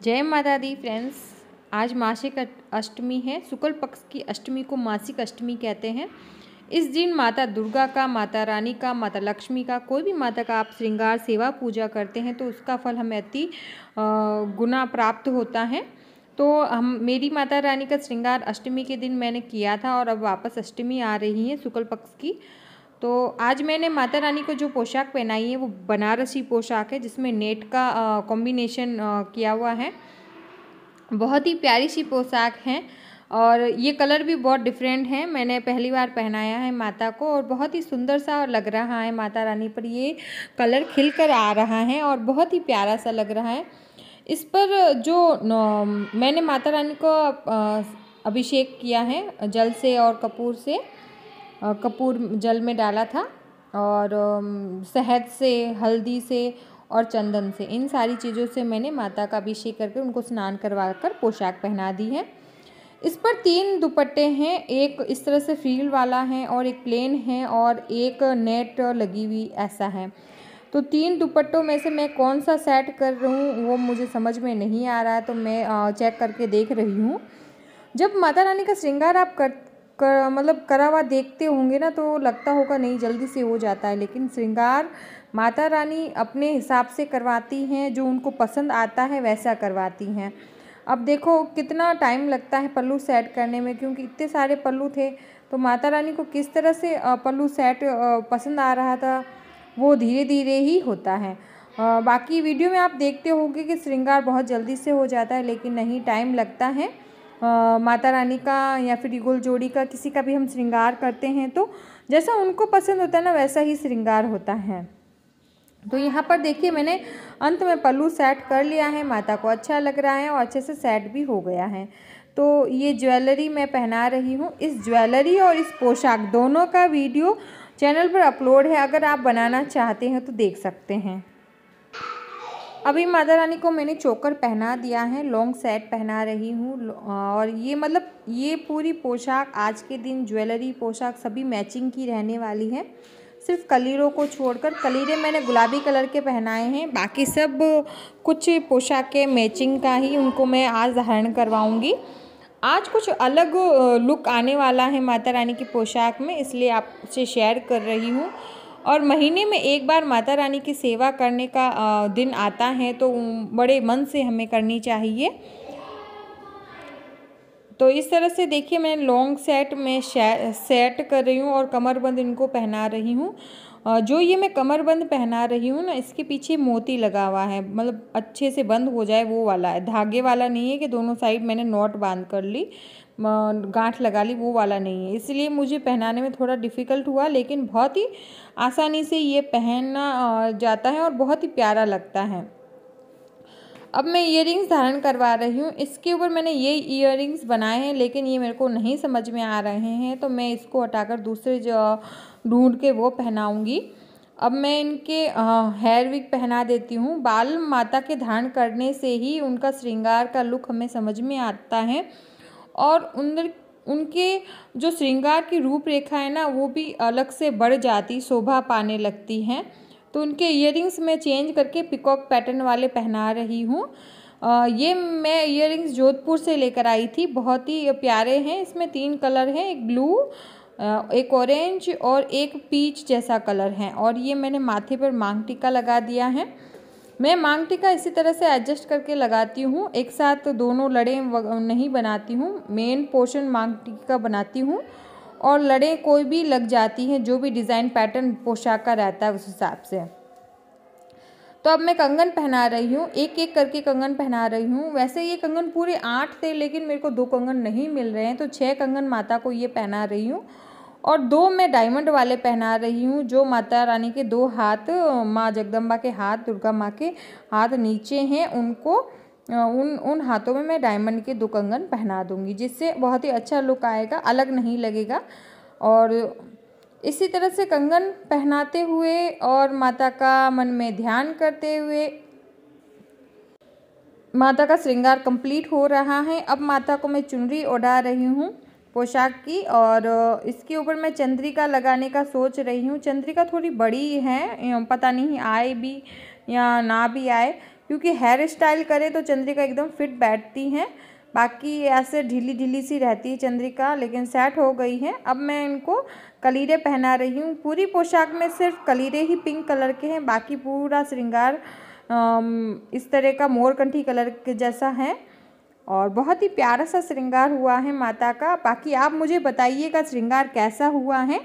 जय माता दी फ्रेंड्स। आज मासिक अष्टमी है। शुक्ल पक्ष की अष्टमी को मासिक अष्टमी कहते हैं। इस दिन माता दुर्गा का, माता रानी का, माता लक्ष्मी का, कोई भी माता का आप श्रृंगार सेवा पूजा करते हैं तो उसका फल हमें अति गुना प्राप्त होता है। तो मेरी माता रानी का श्रृंगार अष्टमी के दिन मैंने किया था और अब वापस अष्टमी आ रही है शुक्ल पक्ष की। तो आज मैंने माता रानी को जो पोशाक पहनाई है वो बनारसी पोशाक है, जिसमें नेट का कॉम्बिनेशन किया हुआ है। बहुत ही प्यारी सी पोशाक है और ये कलर भी बहुत डिफरेंट है। मैंने पहली बार पहनाया है माता को और बहुत ही सुंदर सा लग रहा है। माता रानी पर ये कलर खिल कर आ रहा है और बहुत ही प्यारा सा लग रहा है। इस पर जो मैंने माता रानी को अभिषेक किया है जल से और कपूर से, कपूर जल में डाला था और शहद से, हल्दी से और चंदन से, इन सारी चीज़ों से मैंने माता का अभिषेक करके उनको स्नान करवा कर पोशाक पहना दी है। इस पर 3 दुपट्टे हैं, एक इस तरह से फ्रील वाला है और एक प्लेन है और एक नेट लगी हुई ऐसा है। तो 3 दुपट्टों में से मैं कौन सा सेट कर रही हूँ वो मुझे समझ में नहीं आ रहा है, तो मैं चेक करके देख रही हूँ। जब माता रानी का श्रृंगार आप मतलब करा हुआ देखते होंगे ना तो लगता होगा नहीं जल्दी से हो जाता है, लेकिन श्रृंगार माता रानी अपने हिसाब से करवाती हैं, जो उनको पसंद आता है वैसा करवाती हैं। अब देखो कितना टाइम लगता है पल्लू सेट करने में, क्योंकि इतने सारे पल्लू थे तो माता रानी को किस तरह से पल्लू सेट पसंद आ रहा था वो धीरे धीरे ही होता है। बाकी वीडियो में आप देखते होंगे कि श्रृंगार बहुत जल्दी से हो जाता है, लेकिन नहीं, टाइम लगता है। माता रानी का या फिर युगल जोड़ी का, किसी का भी हम श्रृंगार करते हैं तो जैसा उनको पसंद होता है ना वैसा ही श्रृंगार होता है। तो यहाँ पर देखिए मैंने अंत में पल्लू सेट कर लिया है, माता को अच्छा लग रहा है और अच्छे से सेट भी हो गया है। तो ये ज्वेलरी मैं पहना रही हूँ। इस ज्वेलरी और इस पोशाक दोनों का वीडियो चैनल पर अपलोड है, अगर आप बनाना चाहते हैं तो देख सकते हैं। अभी माता रानी को मैंने चोकर पहना दिया है, लॉन्ग सेट पहना रही हूँ और ये पूरी पोशाक आज के दिन ज्वेलरी पोशाक सभी मैचिंग की रहने वाली है। सिर्फ कलीरों को छोड़कर, कलीरे मैंने गुलाबी कलर के पहनाए हैं, बाकी सब कुछ पोशाकें मैचिंग का ही उनको मैं आज धारण करवाऊँगी। आज कुछ अलग लुक आने वाला है माता रानी की पोशाक में, इसलिए आपसे शेयर कर रही हूँ। और महीने में एक बार माता रानी की सेवा करने का दिन आता है तो बड़े मन से हमें करनी चाहिए। तो इस तरह से देखिए मैं लॉन्ग सेट में सेट कर रही हूँ और कमरबंद इनको पहना रही हूँ। जो ये मैं कमरबंद पहना रही हूँ ना, इसके पीछे मोती लगा हुआ है, मतलब अच्छे से बंद हो जाए वो वाला है, धागे वाला नहीं है कि दोनों साइड मैंने नॉट बांध कर ली, गांठ लगा ली, वो वाला नहीं है। इसलिए मुझे पहनाने में थोड़ा डिफ़िकल्ट हुआ, लेकिन बहुत ही आसानी से ये पहनना जाता है और बहुत ही प्यारा लगता है। अब मैं इयररिंग्स धारण करवा रही हूँ। इसके ऊपर मैंने ये इयररिंग्स बनाए हैं, लेकिन ये मेरे को नहीं समझ में आ रहे हैं, तो मैं इसको हटाकर दूसरे जो ढूंढ के वो पहनाऊँगी। अब मैं इनके हेयर विग पहना देती हूँ। बाल माता के धारण करने से ही उनका श्रृंगार का लुक हमें समझ में आता है और उनके जो श्रृंगार की रूपरेखा है ना वो भी अलग से बढ़ जाती, शोभा पाने लगती हैं। तो उनके इयररिंग्स मैं चेंज करके पिकॉक पैटर्न वाले पहना रही हूँ। ये मैं इयररिंग्स जोधपुर से लेकर आई थी, बहुत ही प्यारे हैं। इसमें 3 कलर हैं, एक ब्लू, एक ऑरेंज और एक पीच जैसा कलर है। और ये मैंने माथे पर मांग टीका लगा दिया है। मैं मांग टीका इसी तरह से एडजस्ट करके लगाती हूँ, एक साथ दोनों लड़ें नहीं बनाती हूँ। मेन पोर्शन मांग टीका बनाती हूँ और लड़ें कोई भी लग जाती हैं, जो भी डिज़ाइन पैटर्न पोशाक का रहता है उस हिसाब से। तो अब मैं कंगन पहना रही हूँ, एक एक करके कंगन पहना रही हूँ। वैसे ये कंगन पूरे 8 थे, लेकिन मेरे को 2 कंगन नहीं मिल रहे हैं, तो 6 कंगन माता को ये पहना रही हूँ और 2 मैं डायमंड वाले पहना रही हूँ, जो माता रानी के 2 हाथ, माँ जगदम्बा के हाथ, दुर्गा माँ के हाथ नीचे हैं, उनको उन हाथों में मैं डायमंड के 2 कंगन पहना दूंगी, जिससे बहुत ही अच्छा लुक आएगा, अलग नहीं लगेगा। और इसी तरह से कंगन पहनाते हुए और माता का मन में ध्यान करते हुए माता का श्रृंगार कंप्लीट हो रहा है। अब माता को मैं चुनरी ओढ़ा रही हूँ पोशाक की और इसके ऊपर मैं चंद्रिका लगाने का सोच रही हूँ। चंद्रिका थोड़ी बड़ी है, पता नहीं आए भी या ना भी आए, क्योंकि हेयर स्टाइल करें तो चंद्रिका एकदम फिट बैठती हैं, बाकी ऐसे ढीली ढीली सी रहती है चंद्रिका, लेकिन सेट हो गई है। अब मैं इनको कलीरे पहना रही हूँ। पूरी पोशाक में सिर्फ कलीरे ही पिंक कलर के हैं, बाकी पूरा श्रृंगार इस तरह का मोरकंठी कलर के जैसा है और बहुत ही प्यारा सा श्रृंगार हुआ है माता का। बाकी आप मुझे बताइएगा श्रृंगार कैसा हुआ है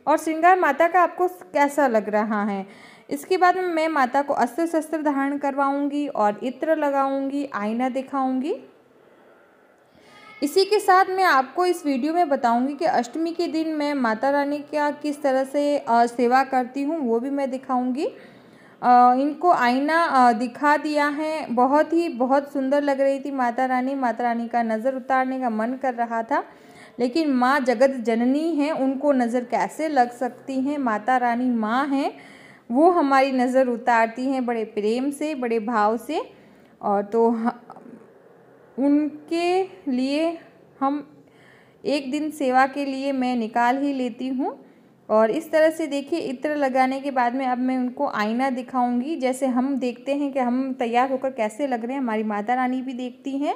और श्रृंगार माता का आपको कैसा लग रहा है। इसके बाद में मैं माता को अस्त्र शस्त्र धारण करवाऊंगी और इत्र लगाऊंगी, आईना दिखाऊंगी। इसी के साथ मैं आपको इस वीडियो में बताऊंगी कि अष्टमी के दिन मैं माता रानी का किस तरह से सेवा करती हूँ, वो भी मैं दिखाऊंगी। इनको आईना दिखा दिया है, बहुत सुंदर लग रही थी माता रानी का नज़र उतारने का मन कर रहा था, लेकिन माँ जगत जननी हैं, उनको नज़र कैसे लग सकती हैं। माता रानी माँ हैं, वो हमारी नज़र उतारती हैं बड़े प्रेम से, बड़े भाव से। और तो उनके लिए हम एक दिन सेवा के लिए मैं निकाल ही लेती हूँ। और इस तरह से देखिए इत्र लगाने के बाद में अब मैं उनको आईना दिखाऊंगी। जैसे हम देखते हैं कि हम तैयार होकर कैसे लग रहे हैं, हमारी माता रानी भी देखती हैं,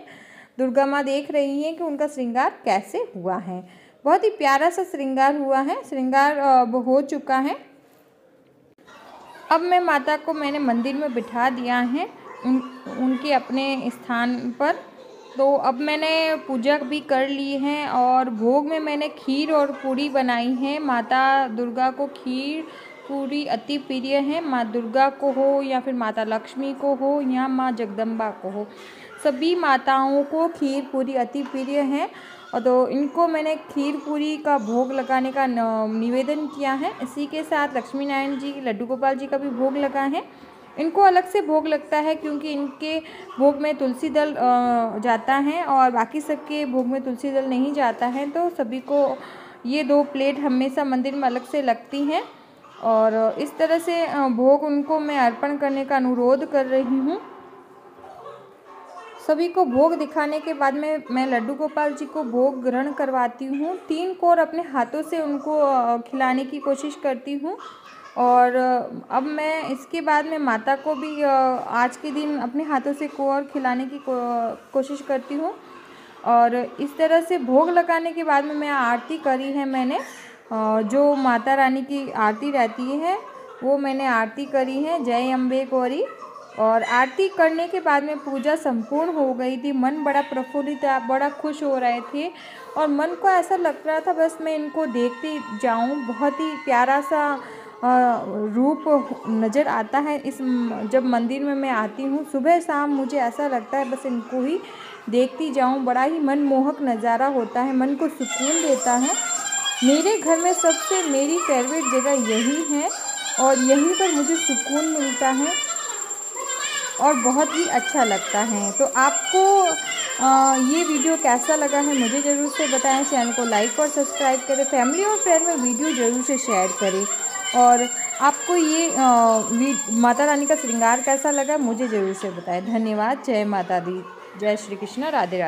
दुर्गा माँ देख रही हैं कि उनका श्रृंगार कैसे हुआ है। बहुत ही प्यारा सा श्रृंगार हुआ है, श्रृंगार हो चुका है। अब मैं माता को मैंने मंदिर में बिठा दिया है उनके अपने स्थान पर। तो अब मैंने पूजा भी कर ली है और भोग में मैंने खीर और पूरी बनाई है। माता दुर्गा को खीर पूरी अति प्रिय है, माँ दुर्गा को हो या फिर माता लक्ष्मी को हो या माँ जगदम्बा को हो, सभी माताओं को खीर पूरी अति प्रिय है। और तो इनको मैंने खीर पूरी का भोग लगाने का निवेदन किया है। इसी के साथ लक्ष्मी नारायण जी, लड्डू गोपाल जी का भी भोग लगा है। इनको अलग से भोग लगता है क्योंकि इनके भोग में तुलसी दल जाता है और बाकी सबके भोग में तुलसी दल नहीं जाता है, तो सभी को ये 2 प्लेट हमेशा मंदिर में अलग से लगती हैं। और इस तरह से भोग उनको मैं अर्पण करने का अनुरोध कर रही हूँ। सभी को भोग दिखाने के बाद में मैं लड्डू गोपाल जी को भोग ग्रहण करवाती हूँ। 3 कोर अपने हाथों से उनको खिलाने की कोशिश करती हूँ। और अब मैं इसके बाद में माता को भी आज के दिन अपने हाथों से कोर खिलाने की कोशिश करती हूँ। और इस तरह से भोग लगाने के बाद में मैं आरती करी है मैंने, जो माता रानी की आरती रहती है वो मैंने आरती करी है, जय अम्बे गौरी। और आरती करने के बाद में पूजा संपूर्ण हो गई थी। मन बड़ा प्रफुल्लित था, बड़ा खुश हो रहे थे और मन को ऐसा लग रहा था बस मैं इनको देखती जाऊं। बहुत ही प्यारा सा रूप नज़र आता है इस जब मंदिर में मैं आती हूँ सुबह शाम, मुझे ऐसा लगता है बस इनको ही देखती जाऊं। बड़ा ही मनमोहक नज़ारा होता है, मन को सुकून देता है। मेरे घर में सबसे मेरी फेवरेट जगह यही है और यहीं पर मुझे सुकून मिलता है और बहुत ही अच्छा लगता है। तो आपको ये वीडियो कैसा लगा है मुझे ज़रूर से बताएं। चैनल को लाइक और सब्सक्राइब करें, फैमिली और फ्रेंड में वीडियो ज़रूर से शेयर करें। और आपको ये माता रानी का श्रृंगार कैसा लगा मुझे ज़रूर से बताएं। धन्यवाद। जय माता दी, जय श्री कृष्ण, राधे राधे।